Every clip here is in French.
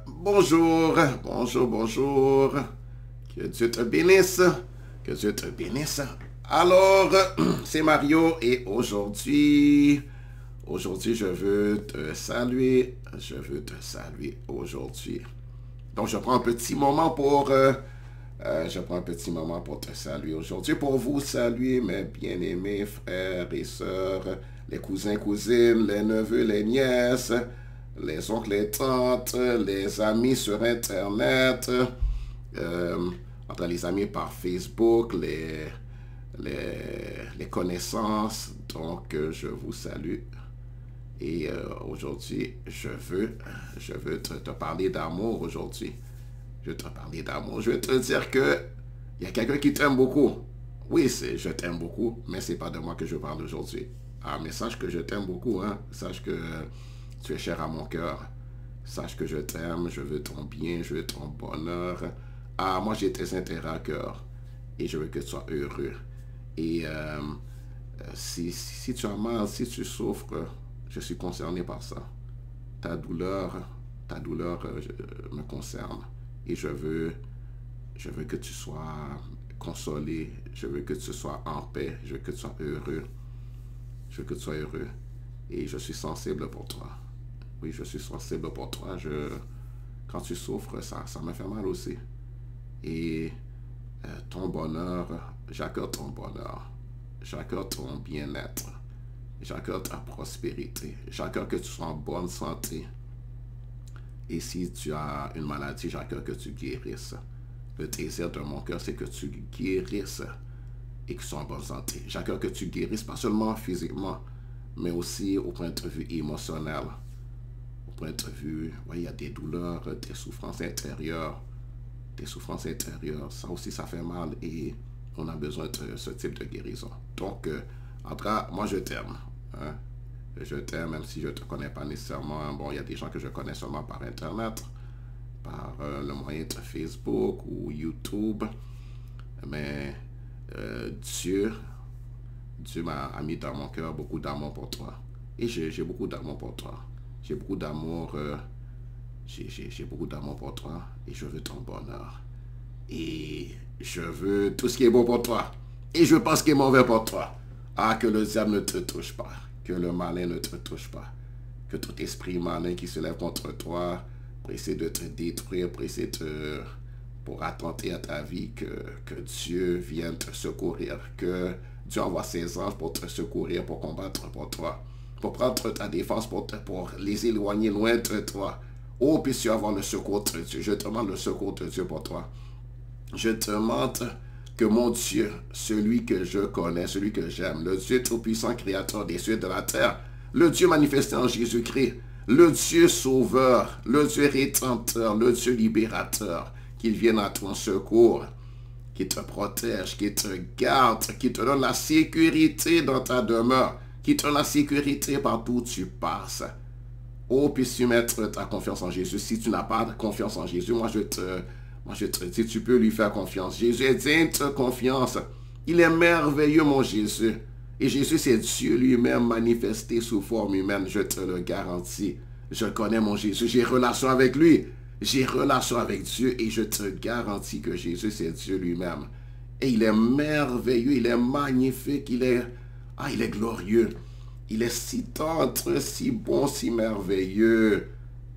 Bonjour, bonjour, bonjour. Que Dieu te bénisse. Que Dieu te bénisse. Alors, c'est Mario et aujourd'hui, je veux te saluer. Je veux te saluer aujourd'hui. Donc, je prends un petit moment pour te saluer aujourd'hui, pour vous saluer, mes bien-aimés frères et sœurs, les cousins, cousines, les neveux, les nièces, les oncles, les tantes, les amis sur Internet, entre les amis par Facebook, les connaissances. Donc, je vous salue. Et aujourd'hui, je veux te parler d'amour aujourd'hui. Je vais te parler d'amour. Je vais te dire que il y a quelqu'un qui t'aime beaucoup. Oui, je t'aime beaucoup, mais c'est pas de moi que je parle aujourd'hui. Ah, mais sache que je t'aime beaucoup, hein. Sache que tu es cher à mon cœur. Sache que je t'aime, je veux ton bien, je veux ton bonheur. Ah, moi j'ai tes intérêts à cœur et je veux que tu sois heureux. Et si tu as mal, si tu souffres, je suis concerné par ça. Ta douleur, me concerne. Et je veux que tu sois consolé. Je veux que tu sois en paix. Je veux que tu sois heureux. Je veux que tu sois heureux. Et je suis sensible pour toi. Oui, je suis sensible pour toi. Quand tu souffres, ça me fait mal aussi. Et ton bonheur, j'accorde ton bonheur. J'accorde ton bien-être. J'accorde ta prospérité. J'accorde que tu sois en bonne santé. Et si tu as une maladie, j'accorde que tu guérisses. Le désir de mon cœur, c'est que tu guérisses et que tu sois en bonne santé. J'accorde que tu guérisses, pas seulement physiquement, mais aussi au point de vue émotionnel. Au point de vue, ouais, il y a des douleurs, des souffrances intérieures. Des souffrances intérieures, ça aussi, ça fait mal et on a besoin de ce type de guérison. Donc, en tout cas, moi, je t'aime. Hein? Je t'aime, même si je ne te connais pas nécessairement. Bon, il y a des gens que je connais seulement par Internet, par le moyen de Facebook ou YouTube. Mais Dieu m'a mis dans mon cœur beaucoup d'amour pour toi. Et j'ai beaucoup d'amour pour toi. J'ai beaucoup d'amour. J'ai beaucoup d'amour pour toi. Et je veux ton bonheur. Et je veux tout ce qui est bon pour toi. Et je pense qu'il est mauvais pour toi. Ah, que le diable ne te touche pas. Que le malin ne te touche pas. Que tout esprit malin qui se lève contre toi pour essayer de te détruire, pour attenter à ta vie, que Dieu vienne te secourir. Que Dieu envoie ses anges pour te secourir, pour combattre pour toi. Pour prendre ta défense, pour les éloigner loin de toi. Oh, puisses-tu avoir le secours de Dieu. Je demande le secours de Dieu pour toi. Je demande que mon Dieu, celui que je connais, celui que j'aime, le Dieu tout-puissant, créateur des cieux et de la terre, le Dieu manifesté en Jésus-Christ, le Dieu sauveur, le Dieu rédempteur, le Dieu libérateur, qu'il vienne à ton secours, qui te protège, qui te garde, qui te donne la sécurité dans ta demeure, qui te donne la sécurité partout où tu passes. Oh, puisses-tu mettre ta confiance en Jésus. Si tu n'as pas de confiance en Jésus, moi je te dis, tu peux lui faire confiance. Jésus est digne de confiance. Il est merveilleux, mon Jésus. Et Jésus, c'est Dieu lui-même manifesté sous forme humaine. Je te le garantis. Je connais mon Jésus. J'ai relation avec lui. J'ai relation avec Dieu. Et je te garantis que Jésus, c'est Dieu lui-même. Et il est merveilleux. Il est magnifique. Il est glorieux. Il est si tendre, si bon, si merveilleux.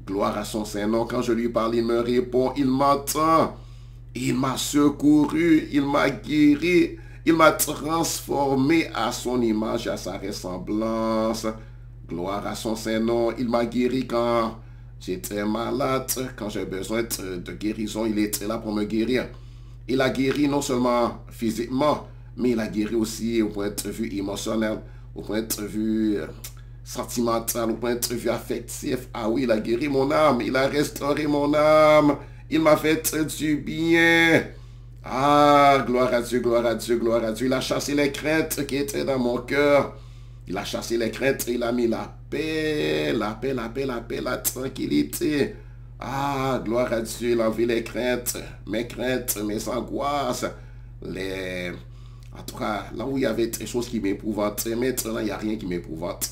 Gloire à son Saint-Nom. Quand je lui parle, il me répond, il m'entend. Il m'a secouru, il m'a guéri, il m'a transformé à son image, à sa ressemblance. Gloire à son Saint-Nom. Il m'a guéri quand j'étais malade, quand j'ai besoin de guérison. Il était là pour me guérir. Il a guéri non seulement physiquement, mais il a guéri aussi au point de vue émotionnel, au point de vue sentimental, au point de vue affectif. Ah oui, il a guéri mon âme, il a restauré mon âme, il m'a fait du bien. Ah, gloire à Dieu, gloire à Dieu, gloire à Dieu. Il a chassé les craintes qui étaient dans mon cœur. Il a chassé les craintes, il a mis la paix, la paix, la paix, la paix, la tranquillité. Ah, gloire à Dieu, il a enlevé les craintes, mes angoisses, En tout cas, là où il y avait des choses qui m'épouvantaient, maintenant, il n'y a rien qui m'épouvante.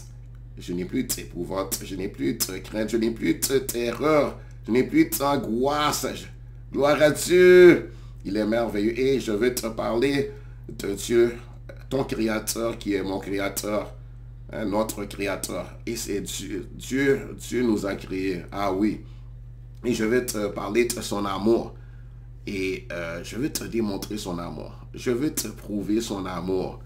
Je n'ai plus d'épouvante, je n'ai plus de crainte, je n'ai plus de terreur. Je n'ai plus d'angoisse. Gloire à Dieu. Il est merveilleux. Et je vais te parler de Dieu, ton Créateur qui est mon Créateur, hein, notre Créateur. Et c'est Dieu. Dieu nous a créés. Ah oui. Et je vais te parler de son amour. Et je vais te démontrer son amour. Je vais te prouver son amour.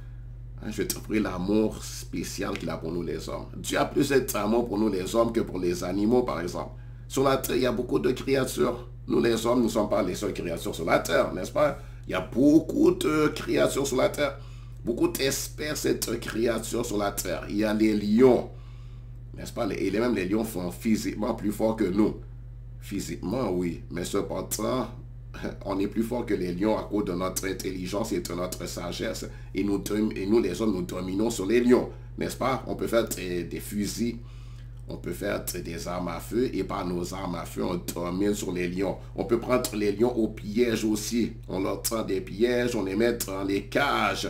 Je vais te prouver l'amour spécial qu'il a pour nous les hommes. Dieu a plus d'amour pour nous les hommes que pour les animaux, par exemple. Sur la terre, il y a beaucoup de créatures. Nous les hommes, nous ne sommes pas les seules créatures sur la terre, n'est-ce pas? Il y a beaucoup de créatures sur la terre. Beaucoup d'espèces de créatures sur la terre. Il y a les lions, n'est-ce pas? Et même les lions sont physiquement plus forts que nous. Physiquement, oui. Mais cependant, on est plus fort que les lions à cause de notre intelligence et de notre sagesse. Et nous les hommes, nous dominons sur les lions, n'est-ce pas? On peut faire des fusils, on peut faire des armes à feu, et par nos armes à feu, on domine sur les lions. On peut prendre les lions au piège aussi. On leur tend des pièges, on les met dans les cages,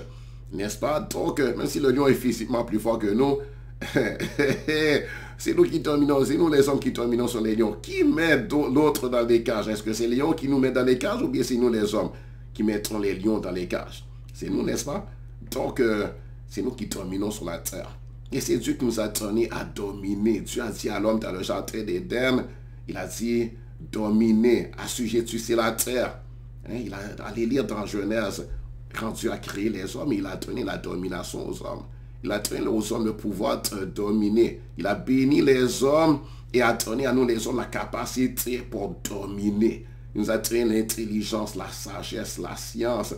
n'est-ce pas? Donc, même si le lion est physiquement plus fort que nous, c'est nous qui dominons, c'est nous les hommes qui dominons sur les lions. Qui met l'autre dans les cages? Est-ce que c'est les lions qui nous mettent dans les cages ou bien c'est nous les hommes qui mettrons les lions dans les cages? C'est nous, n'est-ce pas? Donc, c'est nous qui dominons sur la terre. Et c'est Dieu qui nous a donné à dominer. Dieu a dit à l'homme dans le jardin d'Éden, il a dit dominer, assujettissez la terre. Hein, il a allé lire dans Genèse, quand Dieu a créé les hommes, il a donné la domination aux hommes. Il a donné aux hommes le pouvoir de dominer. Il a béni les hommes et a donné à nous les hommes la capacité pour dominer. Il nous a donné l'intelligence, la sagesse, la science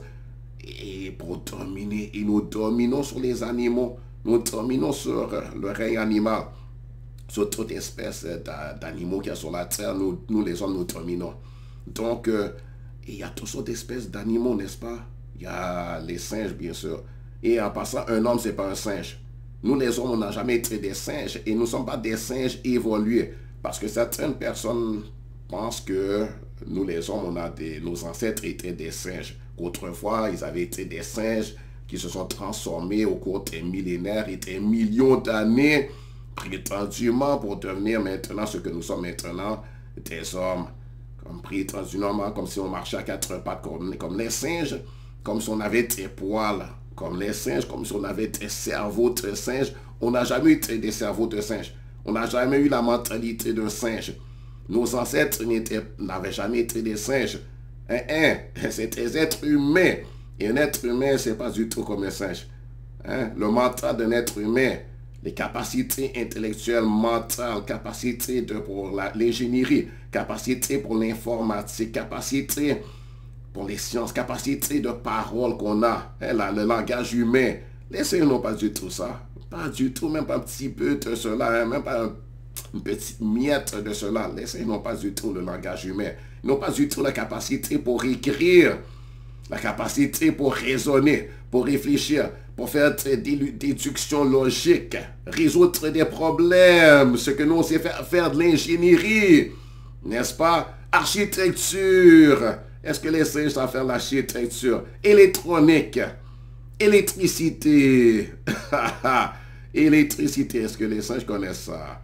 et pour dominer. Et nous dominons sur les animaux. Nous dominons sur le règne animal. Sur toute espèce d'animaux qu'il y a sur la terre, nous les hommes, nous dominons. Donc, il y a toutes sortes d'espèces d'animaux, n'est-ce pas? Il y a les singes, bien sûr. Et en passant, un homme, ce n'est pas un singe. Nous, les hommes, on n'a jamais été des singes. Et nous ne sommes pas des singes évolués. Parce que certaines personnes pensent que nous, les hommes, nos ancêtres étaient des singes. Autrefois, ils avaient été des singes qui se sont transformés au cours des millénaires et des millions d'années, prétendument pour devenir maintenant ce que nous sommes maintenant, des hommes. Prétendument, comme si on marchait à quatre pattes comme les singes, comme si on avait des poils comme les singes, comme si on avait des cerveaux de singes. On n'a jamais eu des cerveaux de singes. On n'a jamais eu la mentalité d'un singe. Nos ancêtres n'avaient jamais été des singes. C'était des êtres humains. Et un être humain, ce n'est pas du tout comme un singe. Le mental d'un être humain, les capacités intellectuelles, mentales, capacités pour l'ingénierie, capacités pour l'informatique, capacités pour les sciences, capacité de parole qu'on a, le langage humain. Les singes n'ont pas du tout ça. Pas du tout, même pas un petit peu de cela, même pas une petite miette de cela. Les singes n'ont pas du tout le langage humain. Ils n'ont pas du tout la capacité pour écrire, la capacité pour raisonner, pour réfléchir, pour faire des déductions logiques, résoudre des problèmes, ce que nous on sait faire de l'ingénierie, n'est-ce pas? Architecture. Est-ce que les singes savent faire l'architecture? Électronique. Électricité. Électricité. Est-ce que les singes connaissent ça?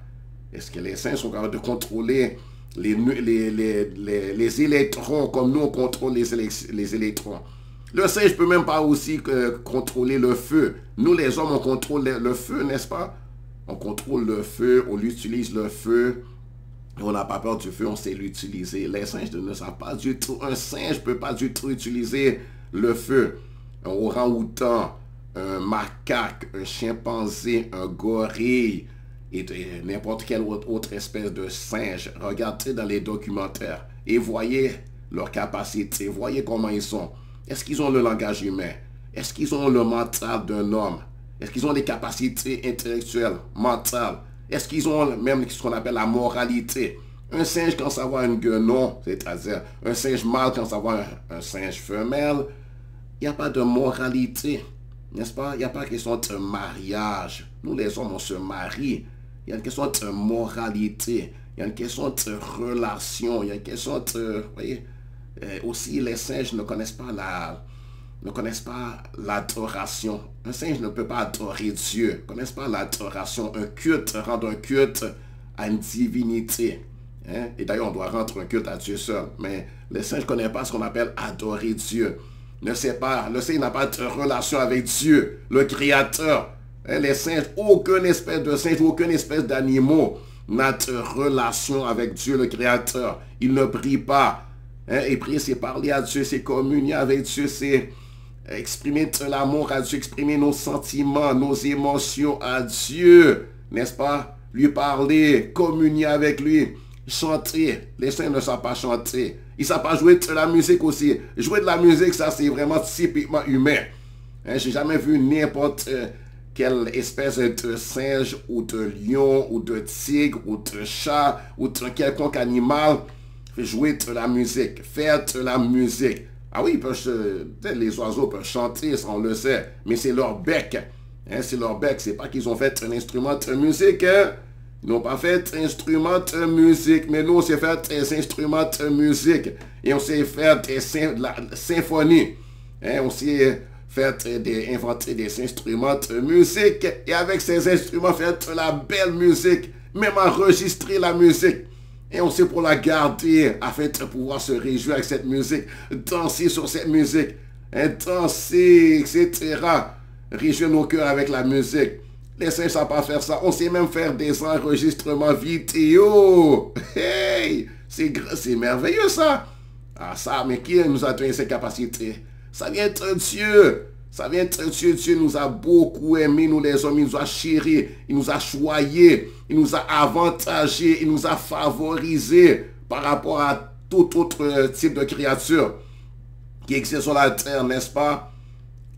Est-ce que les singes sont capables de contrôler les électrons comme nous on contrôle les électrons? Le singe ne peut même pas aussi contrôler le feu. Nous les hommes, on contrôle le feu, n'est-ce pas? On contrôle le feu, on utilise le feu. On n'a pas peur du feu, on sait l'utiliser. Les singes ne savent pas du tout. Un singe ne peut pas du tout utiliser le feu. Un orang-outan, un macaque, un chimpanzé, un gorille et n'importe quelle autre espèce de singe. Regardez dans les documentaires et voyez leur capacité. Voyez comment ils sont. Est-ce qu'ils ont le langage humain? Est-ce qu'ils ont le mental d'un homme? Est-ce qu'ils ont les capacités intellectuelles, mentales? Est-ce qu'ils ont même ce qu'on appelle la moralité? Un singe quand ça voit un guenon, c'est-à-dire un singe mâle quand ça voit un singe femelle, il n'y a pas de moralité, n'est-ce pas? Il n'y a pas de question de mariage. Nous les hommes, on se marie. Il y a une question de moralité. Il y a une question de relation. Il y a une question de... Vous voyez, aussi, les singes ne connaissent pas l'adoration. Un singe ne peut pas adorer Dieu. Ils ne connaissent pas l'adoration. Un culte, rendre un culte à une divinité. Hein? Et d'ailleurs, on doit rendre un culte à Dieu seul. Mais les saints ne connaissent pas ce qu'on appelle adorer Dieu. Ne sait pas, le saint n'a pas de relation avec Dieu, le Créateur. Hein? Les saints, aucune espèce de singe, aucune espèce d'animaux n'a de relation avec Dieu, le Créateur. Il ne prie pas. Hein? Et prier, c'est parler à Dieu, c'est communier avec Dieu, c'est exprimer de l'amour à Dieu, exprimer nos sentiments, nos émotions à Dieu. N'est-ce pas? Lui parler, communier avec lui, chanter. Les saints ne savent pas chanter. Ils ne savent pas jouer de la musique aussi. Jouer de la musique, ça c'est vraiment typiquement humain. Hein? J'ai jamais vu n'importe quelle espèce de singe ou de lion ou de tigre ou de chat ou de quelconque animal jouer de la musique, faire de la musique. Ah oui, les oiseaux peuvent chanter, ça on le sait, mais c'est leur bec. Hein, c'est leur bec, c'est pas qu'ils ont fait un instrument de musique. Hein? Ils n'ont pas fait un instrument de musique, mais nous on sait faire des instruments de musique. Et on sait faire des symphonies. Hein? On sait inventer des instruments de musique. Et avec ces instruments, faire de la belle musique. Même enregistrer la musique. Et on sait pour la garder afin de pouvoir se réjouir avec cette musique, danser sur cette musique, hein, danser, etc. Réjouir nos cœurs avec la musique. Les saints ne savent pas faire ça. On sait même faire des enregistrements vidéo. Hey! C'est merveilleux ça. Ah ça, mais qui nous a donné ces capacités? Ça vient de Dieu. Ça vient de Dieu. Dieu nous a beaucoup aimés, nous les hommes. Il nous a chéris, il nous a choyés, il nous a avantagés, il nous a favorisés par rapport à tout autre type de créature qui existe sur la terre, n'est-ce pas?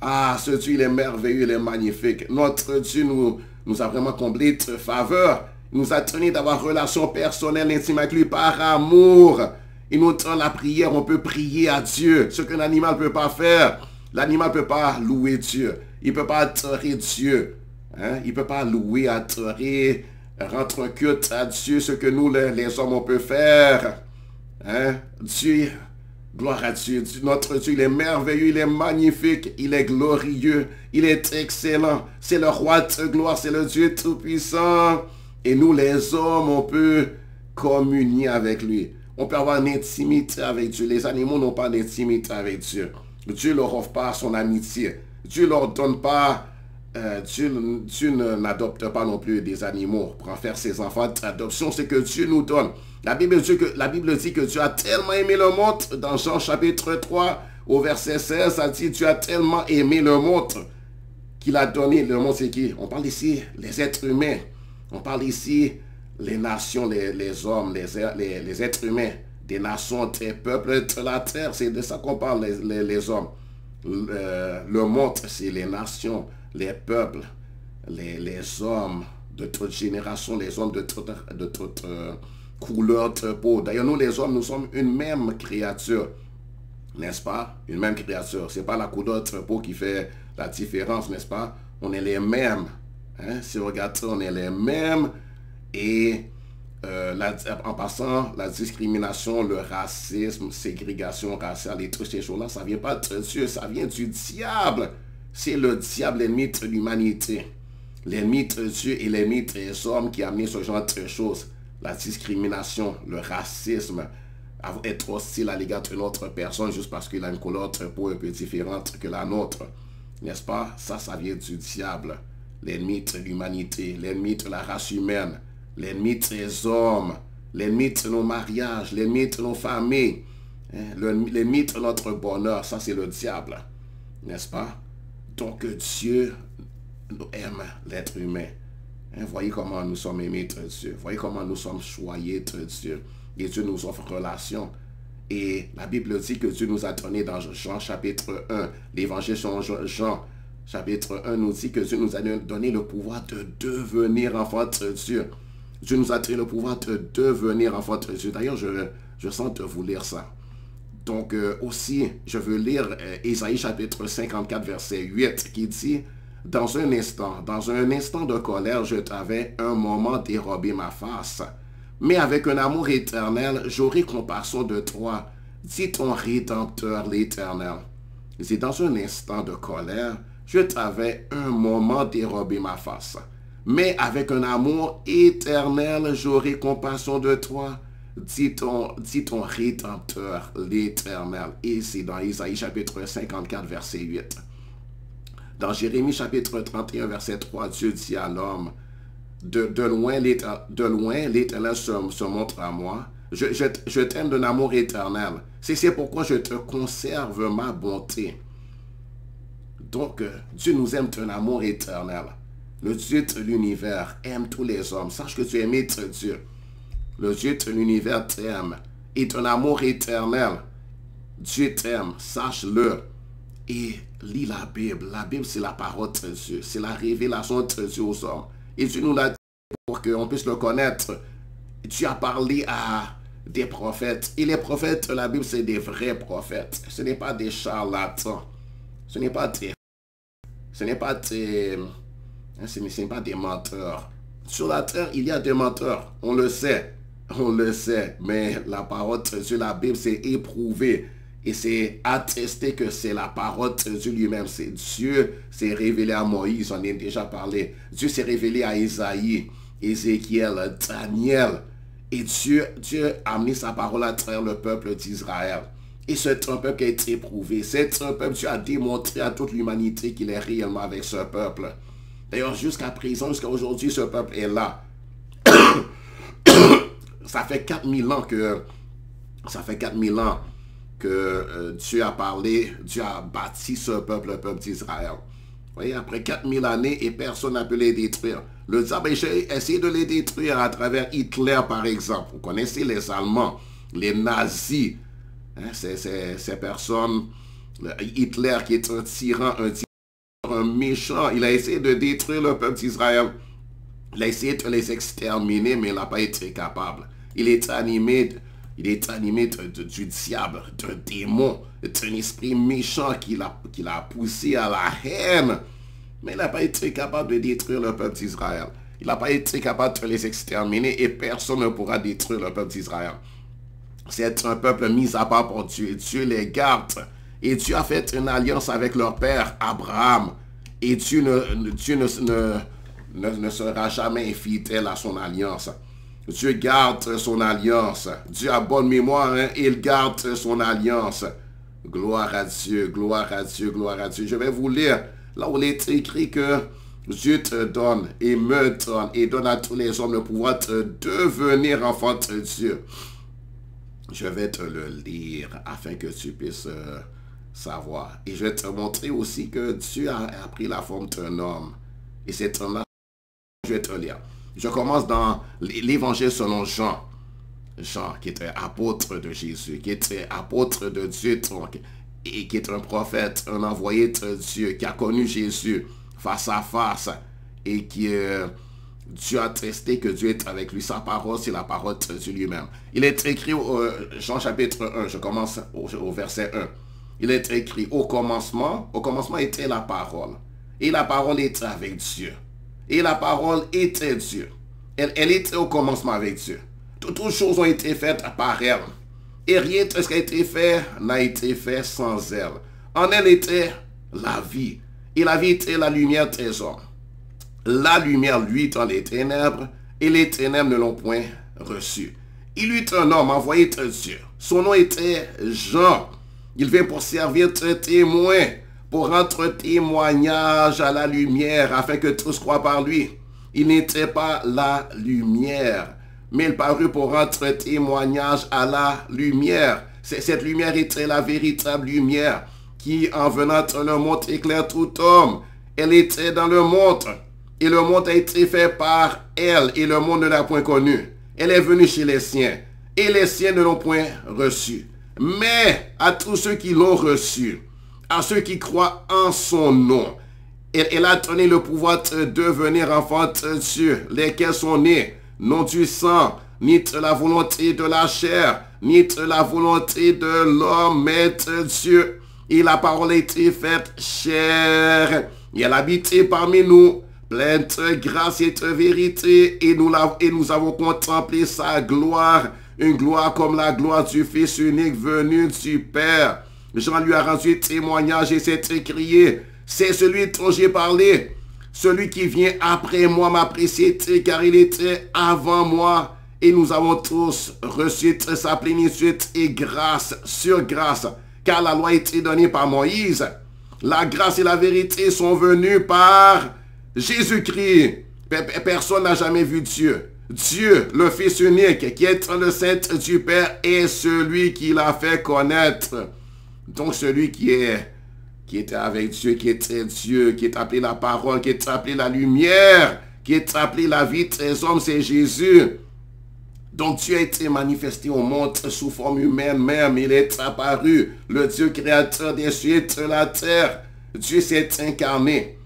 Ah, ce Dieu, il est merveilleux, il est magnifique. Notre Dieu nous a vraiment comblé de faveur. Il nous a tenu d'avoir une relation personnelle, intime avec lui par amour. Il nous donne la prière, on peut prier à Dieu, ce qu'un animal ne peut pas faire. L'animal ne peut pas louer Dieu. Il ne peut pas adorer Dieu. Hein? Il ne peut pas louer, adorer, rendre un culte à Dieu, ce que nous, les hommes, on peut faire. Hein? Dieu, gloire à Dieu. Notre Dieu, il est merveilleux, il est magnifique, il est glorieux, il est excellent. C'est le roi de gloire, c'est le Dieu tout-puissant. Et nous, les hommes, on peut communier avec lui. On peut avoir une intimité avec Dieu. Les animaux n'ont pas d'intimité avec Dieu. Dieu ne leur offre pas son amitié. Dieu ne leur donne pas... Dieu n'adopte pas non plus des animaux pour en faire ses enfants d'adoption. C'est que Dieu nous donne. La Bible dit que Dieu a tellement aimé le monde. Dans Jean chapitre 3, au verset 16, ça dit Dieu a tellement aimé le monde qu'il a donné. Le monde, c'est qui? On parle ici les êtres humains. On parle ici les nations, les hommes, les êtres humains. Des nations, des peuples de la terre. C'est de ça qu'on parle, les hommes. Le monde, c'est les nations, les peuples, les hommes de toute génération, les hommes de toute couleur de peau. D'ailleurs, nous, les hommes, nous sommes une même créature. N'est-ce pas? Une même créature. Ce n'est pas la couleur de peau qui fait la différence, n'est-ce pas? On est les mêmes. Hein? Si on regarde ça, on est les mêmes. Et... en passant, la discrimination, le racisme, ségrégation raciale et toutes ces choses-là, ça ne vient pas de Dieu, ça vient du diable. C'est le diable, l'ennemi de l'humanité. L'ennemi de Dieu et l'ennemi des hommes qui a amené ce genre de choses. La discrimination, le racisme, être hostile à l'égard d'une autre personne juste parce qu'il a une couleur de peau un peu différente que la nôtre. N'est-ce pas? Ça vient du diable. L'ennemi de l'humanité, l'ennemi de la race humaine. L'ennemi des hommes, l'ennemi de nos mariages, l'ennemi de nos familles, hein, l'ennemi de notre bonheur, ça c'est le diable, n'est-ce pas? Donc Dieu aime l'être humain. Hein, voyez comment nous sommes aimés de Dieu, voyez comment nous sommes choyés de Dieu. Et Dieu nous offre relation. Et la Bible dit que Dieu nous a donné dans Jean chapitre 1, l'évangile selon Jean chapitre 1 nous dit que Dieu nous a donné le pouvoir de devenir enfants de Dieu. Dieu nous a donné le pouvoir de devenir enfants de Dieu. D'ailleurs, je sens de vous lire ça. Donc, aussi, je veux lire Ésaïe chapitre 54, verset 8, qui dit « Dans un instant de colère, je t'avais un moment dérobé ma face. Mais avec un amour éternel, j'aurai compassion de toi, dit ton Rédempteur l'Éternel. » C'est dans un instant de colère, je t'avais un moment dérobé ma face. Mais avec un amour éternel, j'aurai compassion de toi, dit ton Rédempteur, l'Éternel. Et c'est dans Isaïe chapitre 54, verset 8. Dans Jérémie chapitre 31, verset 3, Dieu dit à l'homme, de loin l'Éternel se montre à moi. Je t'aime d'un amour éternel. C'est pourquoi je te conserve ma bonté. Donc, Dieu nous aime d'un amour éternel. Le Dieu de l'univers aime tous les hommes. Sache que tu es aimé de Dieu. Le Dieu de l'univers t'aime. Et ton amour éternel. Dieu t'aime. Sache-le. Et lis la Bible. La Bible, c'est la parole de Dieu. C'est la révélation de Dieu aux hommes. Et Dieu nous l'a dit pour qu'on puisse le connaître. Dieu a parlé à des prophètes. Et les prophètes de la Bible, c'est des vrais prophètes. Ce n'est pas des charlatans. Ce n'est pas des menteurs. Sur la terre, il y a des menteurs. On le sait. Mais la parole de Dieu, la Bible, c'est éprouvé. Et c'est attesté que c'est la parole de Dieu lui-même. C'est Dieu s'est révélé à Moïse, on en a déjà parlé. Dieu s'est révélé à Isaïe, Ézéchiel, Daniel. Et Dieu a mis sa parole à travers le peuple d'Israël. Et c'est un peuple qui a été éprouvé. C'est un peuple, Dieu a démontré à toute l'humanité qu'il est réellement avec ce peuple. D'ailleurs, jusqu'à présent, jusqu'à aujourd'hui, ce peuple est là. Ça fait 4000 ans que Dieu a parlé, Dieu a bâti ce peuple, le peuple d'Israël. Vous voyez, après 4000 années, et personne n'a pu les détruire. Le diable a essayé de les détruire à travers Hitler, par exemple. Vous connaissez les Allemands, les nazis. Hein, ces personnes, Hitler qui est un tyran, un méchant, il a essayé de détruire le peuple d'Israël. Il a essayé de les exterminer, mais il n'a pas été capable. Il est animé du diable, d'un démon, d'un esprit méchant qui l'a poussé à la haine. Mais il n'a pas été capable de détruire le peuple d'Israël. Il n'a pas été capable de les exterminer et personne ne pourra détruire le peuple d'Israël. C'est un peuple mis à part pour Dieu. Dieu les garde. Et Dieu a fait une alliance avec leur père, Abraham. Et Dieu ne sera jamais infidèle à son alliance. Dieu garde son alliance. Dieu a bonne mémoire, hein? Il garde son alliance. Gloire à Dieu, gloire à Dieu, gloire à Dieu. Je vais vous lire là où il est écrit que Dieu te donne et me donne et donne à tous les hommes le pouvoir de devenir enfant de Dieu. Je vais te le lire afin que tu puisses savoir. Et je vais te montrer aussi que Dieu a pris la forme d'un homme. Et cet homme-là, je vais te lire. Je commence dans l'évangile selon Jean. Jean, qui était apôtre de Jésus, qui était apôtre de Dieu, et qui est un prophète, un envoyé de Dieu, qui a connu Jésus face à face, et qui Dieu a attesté que Dieu est avec lui. Sa parole, c'est la parole de Dieu lui-même. Il est écrit au Jean chapitre 1, je commence au verset 1. Il est écrit, au commencement était la parole. Et la parole était avec Dieu. Et la parole était Dieu. Elle était au commencement avec Dieu. Toutes choses ont été faites par elle. Et rien de ce qui a été fait n'a été fait sans elle. En elle était la vie. Et la vie était la lumière des hommes. La lumière, lui, dans les ténèbres, et les ténèbres ne l'ont point reçu. Il eut un homme envoyé de Dieu. Son nom était Jean. Il vint pour servir de témoin, pour rendre témoignage à la lumière, afin que tous croient par lui. Il n'était pas la lumière, mais il parut pour rendre témoignage à la lumière. Cette lumière était la véritable lumière, qui, en venant dans le monde, éclaire tout homme. Elle était dans le monde, et le monde a été fait par elle, et le monde ne l'a point connue. Elle est venue chez les siens, et les siens ne l'ont point reçue. Mais à tous ceux qui l'ont reçue, à ceux qui croient en son nom, elle a donné le pouvoir de devenir enfants de Dieu, lesquels sont nés, non du sang, ni de la volonté de la chair, ni de la volonté de l'homme, mais de Dieu. Et la parole a été faite chair, et elle habitait parmi nous, pleine de grâce et de vérité, et nous avons contemplé sa gloire, une gloire comme la gloire du Fils unique venu du Père. Jean lui a rendu témoignage et s'est écrié, c'est celui dont j'ai parlé. Celui qui vient après moi m'a précédé, car il était avant moi. Et nous avons tous reçu sa plénitude et grâce sur grâce, car la loi a été donnée par Moïse. La grâce et la vérité sont venues par Jésus-Christ. Personne n'a jamais vu Dieu. Dieu, le Fils unique, qui est le Saint du Père, est celui qui l'a fait connaître. Donc celui qui était avec Dieu, qui était Dieu, qui est appelé la parole, qui est appelé la lumière, qui est appelé la vie des hommes, c'est Jésus. Donc Dieu a été manifesté au monde sous forme humaine même. Il est apparu, le Dieu créateur des cieux et de la terre. Dieu s'est incarné.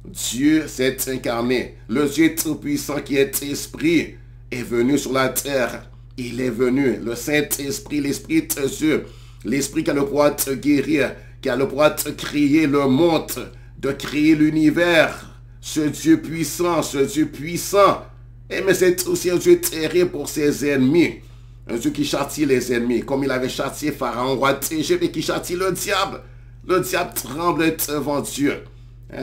Dieu s'est incarné. Le Dieu tout-puissant qui est esprit est venu sur la terre. Il est venu. Le Saint-Esprit, l'Esprit de Dieu. L'Esprit qui a le pouvoir de guérir, qui a le pouvoir de créer le monde, de créer l'univers. Ce Dieu puissant, ce Dieu puissant. Mais c'est aussi un Dieu terrible pour ses ennemis. Un Dieu qui châtie les ennemis, comme il avait châtié Pharaon, roi d'Égypte, et qui châtie le diable. Le diable tremble devant Dieu.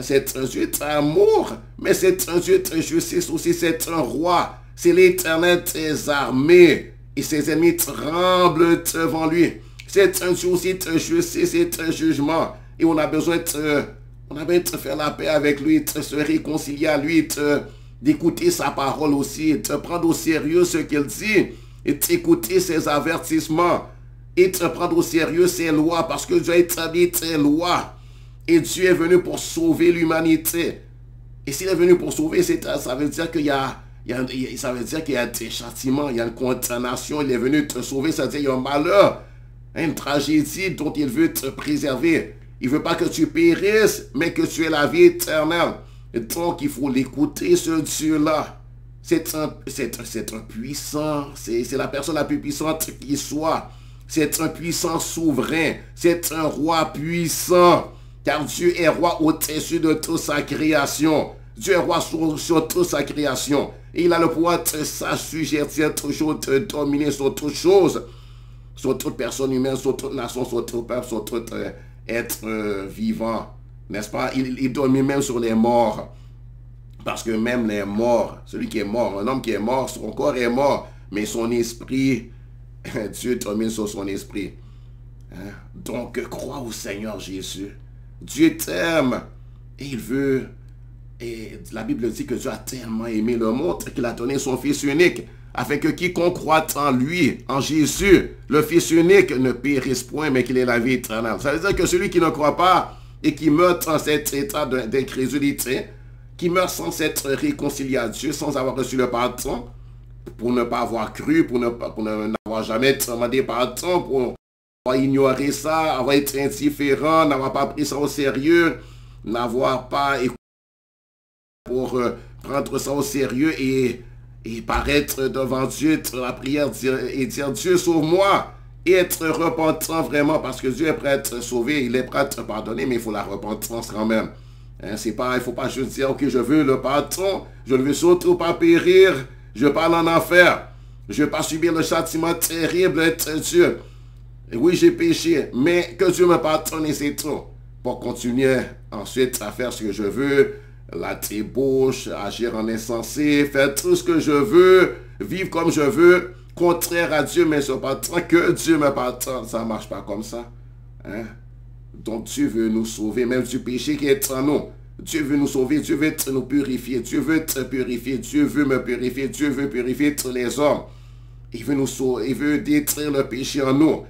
C'est un Dieu d'amour, mais c'est un Dieu de justice aussi. C'est un roi. C'est l'Éternel des armées. Et ses ennemis tremblent devant lui. C'est un Dieu aussi de justice et de jugement. Et on a besoin de faire la paix avec lui, de se réconcilier à lui, d'écouter sa parole aussi, de prendre au sérieux ce qu'il dit, et d'écouter ses avertissements, et de prendre au sérieux ses lois, parce que Dieu a établi ses lois. Et Dieu est venu pour sauver l'humanité. Et s'il est venu pour sauver, ça veut dire qu'il y a des châtiments, il y a une condamnation. Il est venu te sauver, c'est-à-dire qu'il y a un malheur, une tragédie dont il veut te préserver. Il ne veut pas que tu périsses, mais que tu aies la vie éternelle. Et donc, il faut l'écouter, ce Dieu-là. C'est un puissant, c'est la personne la plus puissante qui soit. C'est un puissant souverain. C'est un roi puissant. Car Dieu est roi au-dessus de toute sa création. Dieu est roi sur toute sa création. Et il a le pouvoir de s'assujettir toujours, de dominer sur toutes choses. Sur toute personne humaine, sur toute nation, sur tout peuple, sur tout être vivant. N'est-ce pas? Il domine même sur les morts. Parce que même les morts, celui qui est mort, un homme qui est mort, son corps est mort. Mais son esprit, Dieu domine sur son esprit. Donc, crois au Seigneur Jésus. Dieu t'aime et il veut, et la Bible dit que Dieu a tellement aimé le monde qu'il a donné son Fils unique, afin que quiconque croit en lui, en Jésus, le Fils unique, ne périsse point, mais qu'il ait la vie éternelle. Ça veut dire que celui qui ne croit pas et qui meurt dans cet état d'incrédulité, qui meurt sans s'être réconcilié à Dieu, sans avoir reçu le pardon, pour ne pas avoir cru, pour n'avoir jamais demandé pardon, pour avoir ignoré ça, avoir été indifférent, n'avoir pas pris ça au sérieux, n'avoir pas écouté pour prendre ça au sérieux et paraître devant Dieu, la prière et dire Dieu sauve-moi et être repentant vraiment parce que Dieu est prêt à te sauver, il est prêt à te pardonner, mais il faut la repentance quand même. Il ne faut pas juste dire ok je veux le pardon, je ne veux surtout pas périr, je veux pas aller en enfer, je ne veux pas subir le châtiment terrible de Dieu. Et oui, j'ai péché, mais que Dieu me pardonne et c'est tout. Pour continuer ensuite à faire ce que je veux, la débauche, agir en insensé, faire tout ce que je veux, vivre comme je veux, contraire à Dieu, mais cependant que Dieu me pardonne. Ça ne marche pas comme ça. Donc Dieu veut nous sauver, même du péché qui est en nous. Dieu veut nous sauver, Dieu veut nous purifier, Dieu veut te purifier, Dieu veut me purifier, Dieu veut purifier tous les hommes. Il veut nous sauver, il veut détruire le péché en nous.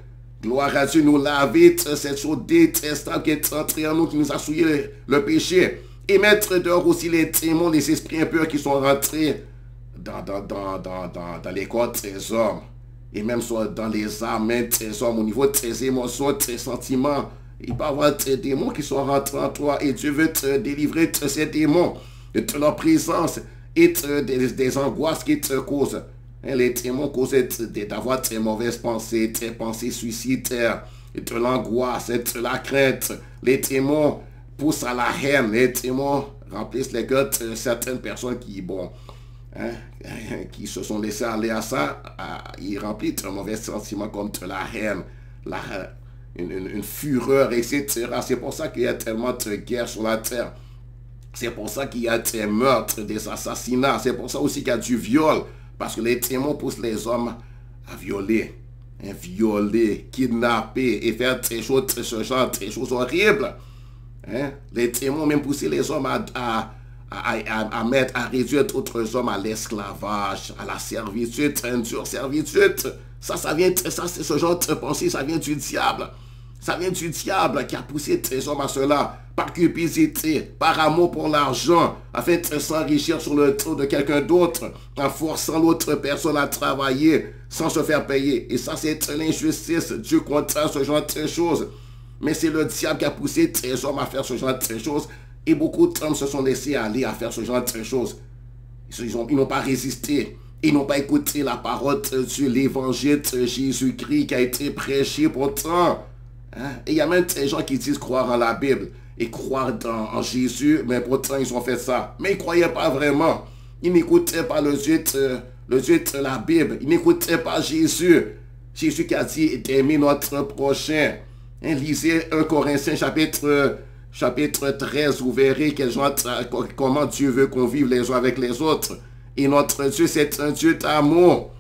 Gloire à Dieu, nous laver cette chose détestable qui est entrée en nous, qui nous a souillé le péché. Et mettre dehors aussi les démons, les esprits impurs qui sont rentrés dans les corps de ces hommes. Et même dans les âmes de ces hommes, au niveau de tes émotions, de tes sentiments. Il peut y avoir des démons qui sont rentrés en toi et Dieu veut te délivrer de ces démons, de leur présence et des angoisses qui te causent. Les démons causent d'avoir des mauvaises pensées, des pensées suicidaires, de l'angoisse, de la crainte. Les démons poussent à la haine. Les démons remplissent les cœurs de certaines personnes qui se sont laissées aller à ça. Ils remplissent de mauvais sentiments comme de la haine, une fureur, etc. C'est pour ça qu'il y a tellement de guerres sur la terre. C'est pour ça qu'il y a des meurtres, des assassinats. C'est pour ça aussi qu'il y a du viol. Parce que les démons poussent les hommes à violer, violer, kidnapper et faire ce genre de choses horribles. Les démons même pousser les hommes à réduire d'autres hommes à l'esclavage, à la servitude, une dure servitude. Ça vient, ça c'est ce genre de pensée, ça vient du diable. Ça vient du diable qui a poussé ces hommes à cela, par cupidité, par amour pour l'argent, afin de s'enrichir sur le dos de quelqu'un d'autre, en forçant l'autre personne à travailler sans se faire payer. Et ça, c'est l'injustice. Dieu contraint ce genre de choses. Mais c'est le diable qui a poussé ces hommes à faire ce genre de choses. Et beaucoup d'hommes se sont laissés aller à faire ce genre de choses. Ils n'ont pas résisté. Ils n'ont pas écouté la parole de Dieu, l'évangile de Jésus-Christ qui a été prêché pourtant. Et il y a même des gens qui disent croire en la Bible et croire en Jésus, mais pourtant ils ont fait ça. Mais ils ne croyaient pas vraiment. Ils n'écoutaient pas le Dieu de la Bible. Ils n'écoutaient pas Jésus. Jésus qui a dit d'aimer notre prochain. Lisez 1 Corinthiens chapitre 13, vous verrez comment Dieu veut qu'on vive les uns avec les autres. Et notre Dieu, c'est un Dieu d'amour.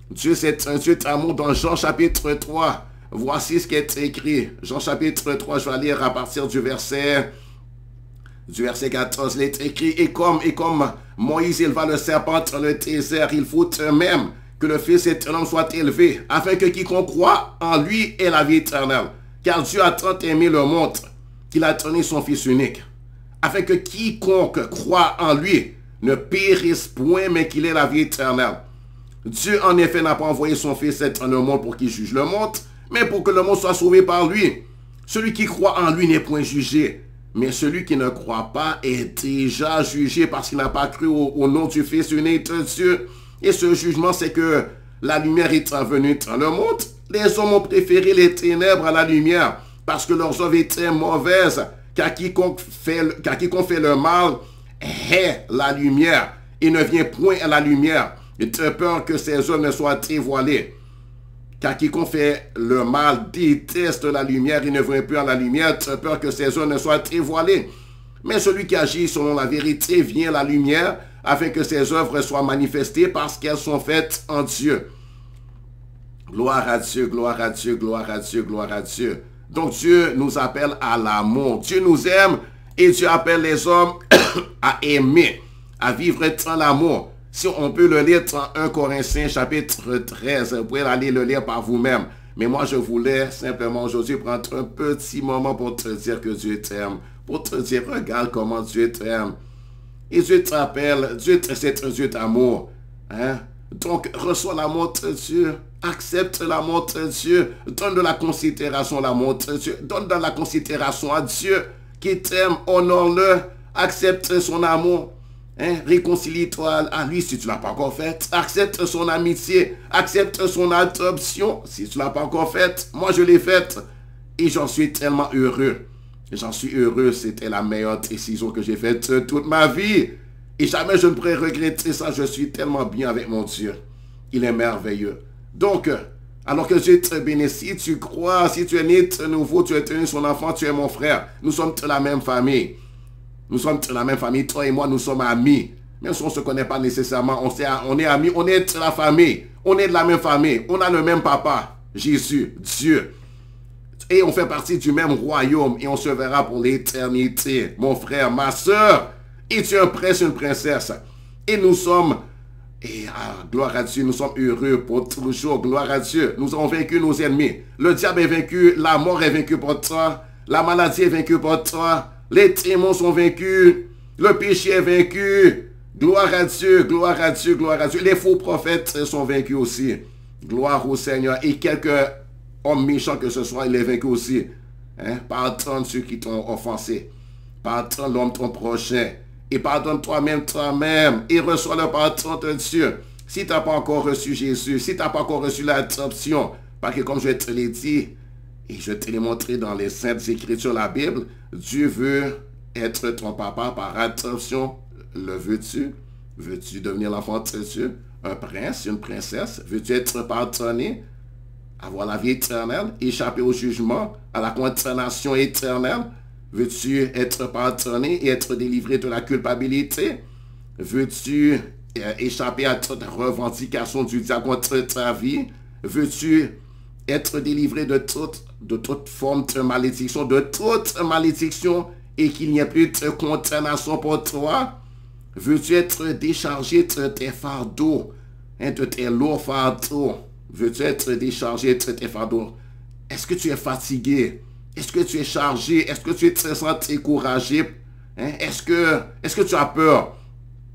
Dieu, c'est un Dieu d'amour dans Jean chapitre 3. Voici ce qui est écrit. Jean chapitre 3, je vais lire à partir du verset 14. Il est écrit, et comme Moïse éleva le serpent dans le désert, il faut même que le Fils éternel soit élevé, afin que quiconque croit en lui ait la vie éternelle. Car Dieu a tant aimé le monde qu'il a donné son Fils unique, afin que quiconque croit en lui ne périsse point, mais qu'il ait la vie éternelle. Dieu, en effet, n'a pas envoyé son Fils dans le monde pour qu'il juge le monde, mais pour que le monde soit sauvé par lui. Celui qui croit en lui n'est point jugé, mais celui qui ne croit pas est déjà jugé parce qu'il n'a pas cru au nom du Fils unique de Dieu. Et ce jugement, c'est que la lumière étant venue dans le monde, les hommes ont préféré les ténèbres à la lumière parce que leurs œuvres étaient mauvaises, car quiconque fait le mal hait la lumière et ne vient point à la lumière, de peur que ses œuvres ne soient dévoilées. Car quiconque fait le mal déteste la lumière et ne vient plus à la lumière, de peur que ses œuvres ne soient dévoilées. Mais celui qui agit selon la vérité vient à la lumière, afin que ses œuvres soient manifestées parce qu'elles sont faites en Dieu. Gloire à Dieu, gloire à Dieu, gloire à Dieu, gloire à Dieu. Donc Dieu nous appelle à l'amour. Dieu nous aime et Dieu appelle les hommes à aimer, à vivre dans l'amour. Si on peut le lire dans 1 Corinthiens chapitre 13, vous pouvez aller le lire par vous-même. Mais moi, je voulais simplement aujourd'hui prendre un petit moment pour te dire que Dieu t'aime. Pour te dire, regarde comment Dieu t'aime. Et Dieu t'appelle, Dieu c'est un Dieu d'amour. Donc, reçois l'amour de Dieu. Accepte l'amour de Dieu. Donne de la considération à l'amour de Dieu. Donne de la considération à Dieu qui t'aime. Honore-le. Accepte son amour. Réconcilie-toi à lui si tu ne l'as pas encore fait. Accepte son amitié. Accepte son adoption si tu ne l'as pas encore fait. Moi, je l'ai faite. Et j'en suis tellement heureux. J'en suis heureux. C'était la meilleure décision que j'ai faite toute ma vie. Et jamais je ne pourrais regretter ça. Je suis tellement bien avec mon Dieu. Il est merveilleux. Donc, alors que Dieu te bénisse, si tu crois, si tu es né de nouveau, tu es tenu son enfant, tu es mon frère. Nous sommes de la même famille. Nous sommes de la même famille. Toi et moi, nous sommes amis. Même si on ne se connaît pas nécessairement, on est amis, on est de la famille. On est de la même famille. On a le même papa, Jésus, Dieu. Et on fait partie du même royaume et on se verra pour l'éternité. Mon frère, ma soeur, et tu es un prince, une princesse. Et nous sommes, gloire à Dieu, nous sommes heureux pour toujours. Gloire à Dieu. Nous avons vaincu nos ennemis. Le diable est vaincu, la mort est vaincue pour toi, la maladie est vaincue pour toi. Les démons sont vaincus. Le péché est vaincu. Gloire à Dieu, gloire à Dieu, gloire à Dieu. Les faux prophètes sont vaincus aussi. Gloire au Seigneur. Et quelque homme méchant que ce soit, il est vaincu aussi. Pardonne ceux qui t'ont offensé. Pardonne l'homme ton prochain. Et pardonne toi-même, Et reçois le pardon de Dieu. Si tu n'as pas encore reçu Jésus, si tu n'as pas encore reçu l'adoption, parce que comme je te l'ai dit, et je te l'ai montré dans les Saintes Écritures, la Bible, Dieu veut être ton papa par adoption. Le veux-tu? Veux-tu devenir l'enfant de Dieu? Un prince, une princesse? Veux-tu être pardonné? Avoir la vie éternelle? Échapper au jugement? À la condamnation éternelle? Veux-tu être pardonné et être délivré de la culpabilité? Veux-tu échapper à toute revendication du diable contre ta vie? Veux-tu être délivré de toute forme de malédiction, et qu'il n'y ait plus de condamnation pour toi? Veux-tu être déchargé de tes fardeaux, de tes lourds fardeaux? Veux-tu être déchargé de tes fardeaux? Est-ce que tu es fatigué? Est-ce que tu es chargé? Est-ce que tu te sens découragé? Est-ce que tu as peur?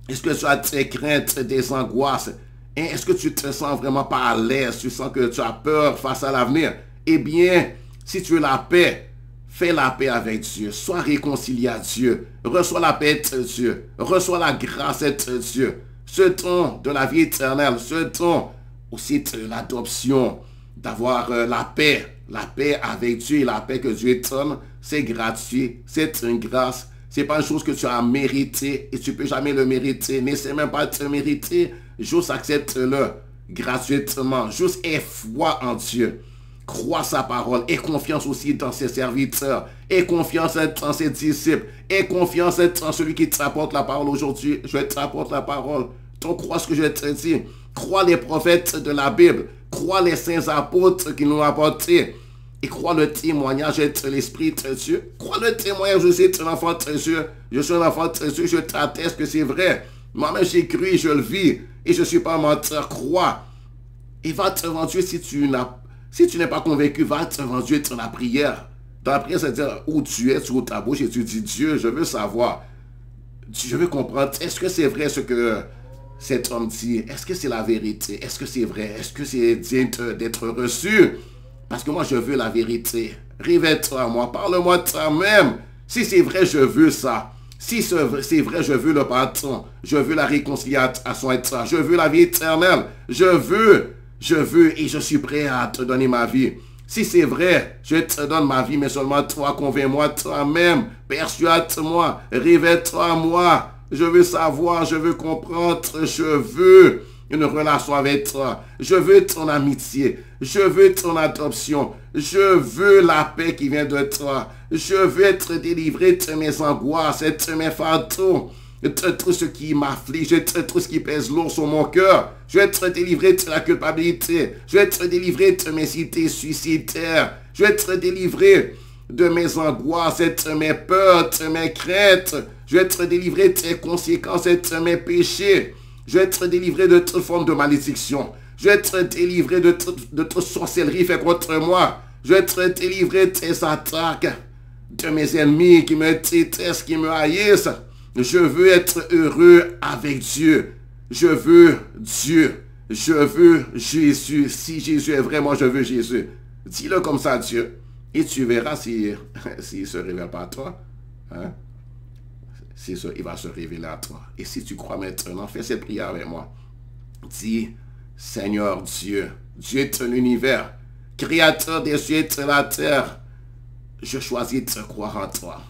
Est-ce que tu as des craintes, des angoisses? Est-ce que tu te sens vraiment pas à l'aise? Tu sens que tu as peur face à l'avenir? Eh bien, si tu veux la paix, fais la paix avec Dieu. Sois réconcilié à Dieu. Reçois la paix de Dieu. Reçois la grâce de Dieu. Ce don de la vie éternelle, ce don aussi de l'adoption, d'avoir la paix avec Dieu et la paix que Dieu donne, c'est gratuit, c'est une grâce. C'est pas une chose que tu as mérité et tu peux jamais le mériter. N'essaie même pas de te mériter. Juste accepte-le gratuitement. Juste aie foi en Dieu. Crois sa parole. Aie confiance aussi dans ses serviteurs. Aie confiance dans ses disciples. Aie confiance dans celui qui t'apporte la parole aujourd'hui. Je t'apporte la parole. Donc crois ce que je te dis. Crois les prophètes de la Bible. Crois les saints apôtres qui nous ont apporté. Et crois le témoignage de l'Esprit de Dieu. Crois le témoignage, je suis un enfant de Dieu. Je suis un enfant de Dieu, je t'atteste que c'est vrai. Moi-même, j'ai cru et je le vis. Et je ne suis pas menteur. Crois. Et va devant Dieu si tu n'es pas convaincu, va devant Dieu dans la prière. Dans la prière, c'est-à-dire où tu es, tu ouvres ta bouche et tu dis, Dieu, je veux savoir. Je veux comprendre. Est-ce que c'est vrai ce que cet homme dit? Est-ce que c'est la vérité? Est-ce que c'est vrai? Est-ce que c'est digne d'être reçu? Parce que moi, je veux la vérité. Révèle-toi à moi. Parle-moi de toi-même. Si c'est vrai, je veux ça. Si c'est vrai, je veux le pardon. Je veux la réconciliation avec toi. Je veux la vie éternelle. Je veux et je suis prêt à te donner ma vie. Si c'est vrai, je te donne ma vie, mais seulement toi, convainc-moi toi-même. Persuade-moi. Révèle-toi à moi. Je veux savoir, je veux comprendre. Je veux une relation avec toi. Je veux ton amitié. Je veux ton adoption. Je veux la paix qui vient de toi. Je veux être délivré de mes angoisses, de mes fardeaux, de tout ce qui m'afflige, de tout ce qui pèse lourd sur mon cœur. Je veux être délivré de la culpabilité. Je veux être délivré de mes idées suicidaires. Je veux être délivré de mes angoisses, de mes peurs, de mes craintes. Je veux être délivré des conséquences de mes péchés. Je vais être délivré de toute forme de malédiction. Je vais être délivré de toute sorcellerie faite contre moi. Je vais être délivré des attaques de mes ennemis qui me détestent, qui me haïssent. Je veux être heureux avec Dieu. Je veux Dieu. Je veux Jésus. Si Jésus est vraiment, je veux Jésus. Dis-le comme ça, Dieu. Et tu verras s'il ne se révèle pas à toi. Hein? Il va se révéler à toi. Et si tu crois maintenant, fais cette prière avec moi. Dis, Seigneur Dieu, Dieu de l'univers, Créateur des cieux et de la terre, je choisis de croire en toi.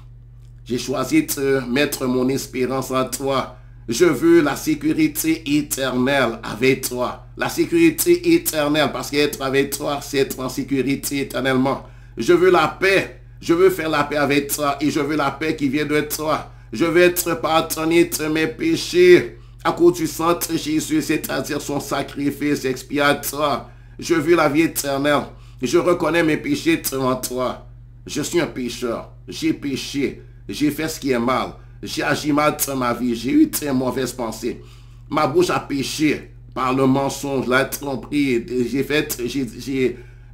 J'ai choisi de mettre mon espérance en toi. Je veux la sécurité éternelle avec toi. La sécurité éternelle, parce qu'être avec toi, c'est être en sécurité éternellement. Je veux la paix. Je veux faire la paix avec toi et je veux la paix qui vient de toi. Je veux être pardonné de mes péchés à cause du sang de Jésus, c'est-à-dire son sacrifice expiatoire. Je veux la vie éternelle. Je reconnais mes péchés devant toi. Je suis un pécheur. J'ai péché. J'ai fait ce qui est mal. J'ai agi mal dans ma vie. J'ai eu très mauvaises pensées. Ma bouche a péché par le mensonge, la tromperie.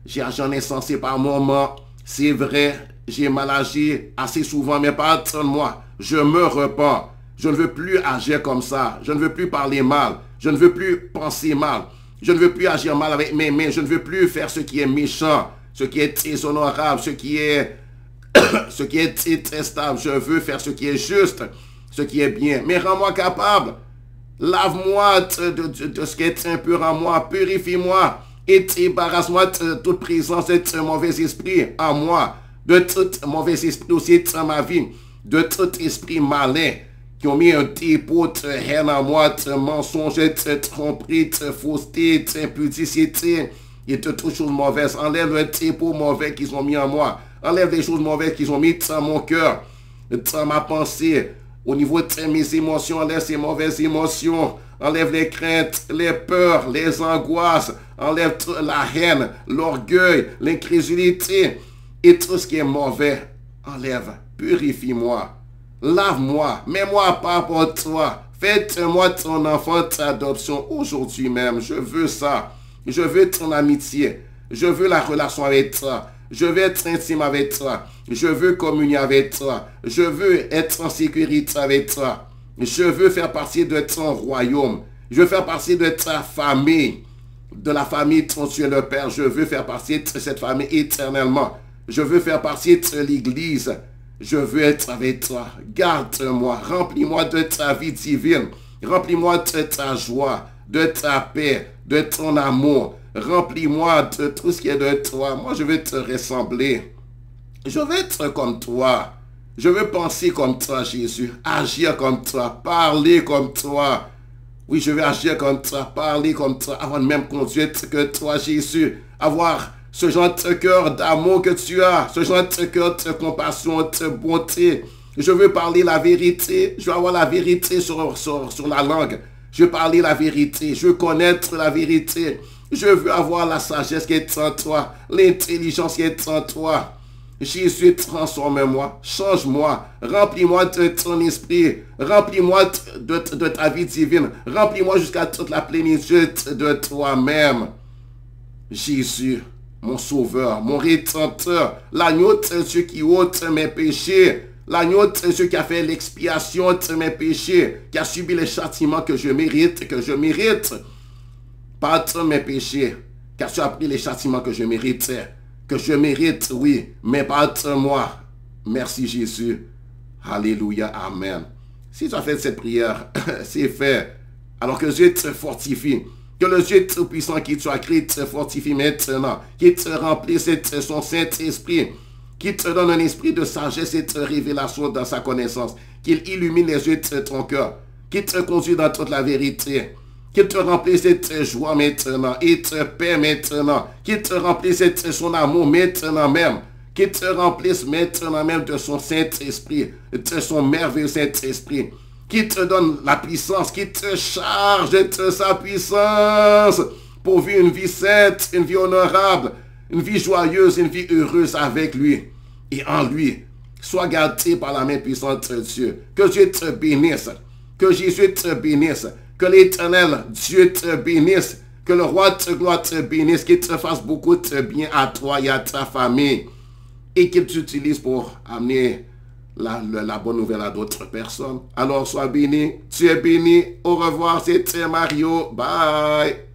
J'ai agi en insensé par moments. C'est vrai, j'ai mal agi assez souvent, mais pardonne-moi. Je me repens. Je ne veux plus agir comme ça. Je ne veux plus parler mal. Je ne veux plus penser mal. Je ne veux plus agir mal avec mes mains. Je ne veux plus faire ce qui est méchant, ce qui est déshonorable, ce qui est détestable. Je veux faire ce qui est juste, ce qui est bien. Mais rends-moi capable. Lave-moi de ce qui est impur en moi. Purifie-moi et débarrasse-moi de toute présence de mauvais esprit en moi. De tout mauvais esprit aussi dans ma vie. De tout esprit malin qui ont mis un dépôt de haine en moi, de mensonge, de tromperie, de fausseté, d'impudicité et de toutes choses mauvaises. Enlève le dépôt mauvais qu'ils ont mis en moi. Enlève les choses mauvaises qu'ils ont mis dans mon cœur, dans ma pensée. Au niveau de mes émotions, enlève ces mauvaises émotions. enlève les craintes, les peurs, les angoisses, enlève la haine, l'orgueil, l'incrédulité et tout ce qui est mauvais. Enlève, purifie-moi, lave-moi, mets-moi à part pour toi. Fais-moi ton enfant d'adoption aujourd'hui même. Je veux ça. Je veux ton amitié. Je veux la relation avec toi. Je veux être intime avec toi. Je veux communier avec toi. Je veux être en sécurité avec toi. Je veux faire partie de ton royaume. Je veux faire partie de ta famille. De la famille dont tu es le Père. Je veux faire partie de cette famille éternellement. Je veux faire partie de l'Église. Je veux être avec toi. Garde-moi. Remplis-moi de ta vie divine. Remplis-moi de ta joie, de ta paix, de ton amour. Remplis-moi de tout ce qui est de toi. Moi, je veux te ressembler. Je veux être comme toi. Je veux penser comme toi, Jésus. Agir comme toi. Parler comme toi. Oui, je veux agir comme toi. Parler comme toi. Avoir le même conduite que toi, Jésus. Avoir ce genre de cœur d'amour que tu as, ce genre de cœur de compassion, de bonté. Je veux parler la vérité. Je veux avoir la vérité sur la langue. Je veux parler la vérité. Je veux connaître la vérité. Je veux avoir la sagesse qui est en toi, l'intelligence qui est en toi. Jésus, transforme-moi, change-moi, remplis-moi de ton esprit, remplis-moi de ta vie divine, remplis-moi jusqu'à toute la plénitude de toi-même. Jésus, mon sauveur, mon rédempteur, l'agneau de Dieu qui ôte mes péchés, l'agneau de Dieu qui a fait l'expiation de mes péchés, qui a subi les châtiments que je mérite, Pardonne mes péchés, car tu as pris les châtiments que je mérite, oui, mais pardonne-moi. Merci Jésus. Alléluia, Amen. Si tu as fait cette prière, c'est fait. Alors que Dieu te fortifie. Que le Dieu Tout-Puissant qui tu as créé te fortifie maintenant. Qui te remplisse de son Saint-Esprit. Qui te donne un esprit de sagesse et de révélation dans sa connaissance. Qu'il illumine les yeux de ton cœur. Qui te conduit dans toute la vérité. Qu'il te remplisse de joie maintenant et de paix maintenant. Qu'il te remplisse de son amour maintenant même. Qu'il te remplisse maintenant même de son Saint-Esprit, de son merveilleux Saint-Esprit. Qu'il te donne la puissance, qu'il te charge de sa puissance pour vivre une vie sainte, une vie honorable, une vie joyeuse, une vie heureuse avec lui et en lui. Sois gardé par la main puissante de Dieu. Que Dieu te bénisse. Que Jésus te bénisse. Que l'Éternel Dieu te bénisse. Que le roi de gloire te bénisse. Qu'il te fasse beaucoup de bien à toi et à ta famille. Et qu'il t'utilise pour amener la bonne nouvelle à d'autres personnes. Alors sois béni. Tu es béni. Au revoir. C'était Mario. Bye.